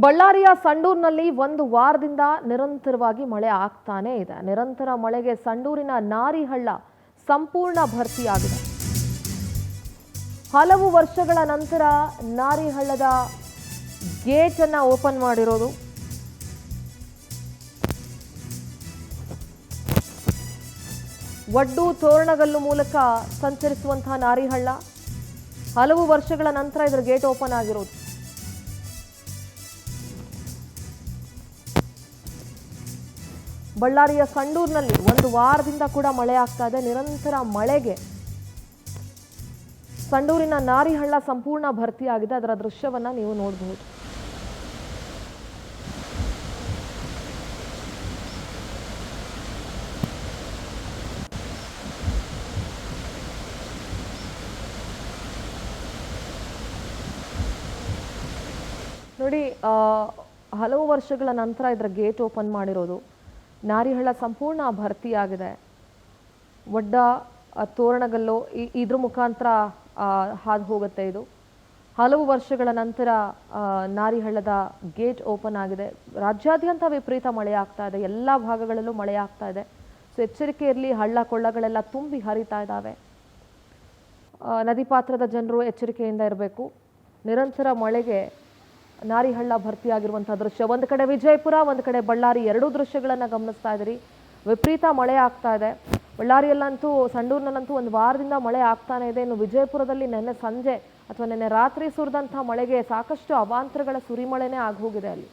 ಬಳ್ಳಾರಿಯ ಸಂಡೂರಿನಲ್ಲಿ ಒಂದು ವಾರದಿಂದ ನಿರಂತರವಾಗಿ ಮಳೆ ಆಗ್ತಾನೇ ಇದೆ. ನಿರಂತರ ಮಳೆಗೆ ಸಂಡೂರಿನ ನಾರಿಹಳ್ಳ ಸಂಪೂರ್ಣ ಭರ್ತಿಯಾಗಿದೆ. ಹಲವು ವರ್ಷಗಳ ನಂತರ ನಾರಿಹಳ್ಳದ ಗೇಟ್ ಅನ್ನು ಓಪನ್ ಮಾಡಿರೋದು. ಒಡ್ಡು ತೋರಣಗಲ್ಲು ಮೂಲಕ ಸಂಚರಿಸುವಂತಹ ನಾರಿಹಳ್ಳ ಹಲವು ವರ್ಷಗಳ ನಂತರ ಇದರ ಗೇಟ್ ಓಪನ್ ಆಗಿರೋದು. ಬಳ್ಳಾರಿಯ ಸಂಡೂರಿನಲ್ಲಿ ಒಂದು ವಾರದಿಂದ ಕೂಡ ಮಳೆ ಆಗ್ತಾ ಇದೆ. ನಿರಂತರ ಮಳೆಗೆ ಸಂಡೂರಿನ ನಾರಿಹಳ್ಳ ಸಂಪೂರ್ಣ ಭರ್ತಿಯಾಗಿದೆ. ಅದರ ದೃಶ್ಯವನ್ನ ನೀವು ನೋಡಬಹುದು. ನೋಡಿ, ಹಲವು ವರ್ಷಗಳ ನಂತರ ಇದರ ಗೇಟ್ ಓಪನ್ ಮಾಡಿರೋದು. ನಾರಿಹಳ್ಳ ಸಂಪೂರ್ಣ ಭರ್ತಿಯಾಗಿದೆ. ಒಡ್ಡ ತೋರಣಗಲ್ಲು ಇದ್ರ ಮುಖಾಂತರ ಹಾದು ಹೋಗುತ್ತೆ. ಇದು ಹಲವು ವರ್ಷಗಳ ನಂತರ ನಾರಿಹಳ್ಳದ ಗೇಟ್ ಓಪನ್ ಆಗಿದೆ. ರಾಜ್ಯಾದ್ಯಂತ ವಿಪರೀತ ಮಳೆ ಆಗ್ತಾ ಇದೆ. ಎಲ್ಲ ಭಾಗಗಳಲ್ಲೂ ಮಳೆ ಆಗ್ತಾ ಇದೆ. ಸೊ ಎಚ್ಚರಿಕೆ ಇರಲಿ. ಹಳ್ಳ ಕೊಳ್ಳಗಳೆಲ್ಲ ತುಂಬಿ ಹರಿತಾ ಇದ್ದಾವೆ. ನದಿ ಪಾತ್ರದ ಜನರು ಎಚ್ಚರಿಕೆಯಿಂದ ಇರಬೇಕು. ನಿರಂತರ ಮಳೆಗೆ ನಾರಿಹಳ್ಳ ಭರ್ತಿಯಾಗಿರುವಂತಹ ದೃಶ್ಯ. ಒಂದು ಕಡೆ ವಿಜಯಪುರ, ಒಂದು ಕಡೆ ಬಳ್ಳಾರಿ, ಎರಡೂ ದೃಶ್ಯಗಳನ್ನು ಗಮನಿಸ್ತಾ ಇದ್ದೀರಿ. ವಿಪರೀತ ಮಳೆ ಆಗ್ತಾ ಇದೆ. ಬಳ್ಳಾರಿಯಲ್ಲಂತೂ, ಸಂಡೂರಿನಲ್ಲಂತೂ ಒಂದು ವಾರದಿಂದ ಮಳೆ ಆಗ್ತಾನೆ ಇದೆ. ಇನ್ನು ವಿಜಯಪುರದಲ್ಲಿ ನಿನ್ನೆ ಸಂಜೆ ಅಥವಾ ನಿನ್ನೆ ರಾತ್ರಿ ಸುರಿದಂತಹ ಮಳೆಗೆ ಸಾಕಷ್ಟು ಅವಾಂತರಗಳ ಸುರಿಮಳೆನೇ ಆಗೋಗಿದೆ ಅಲ್ಲಿ.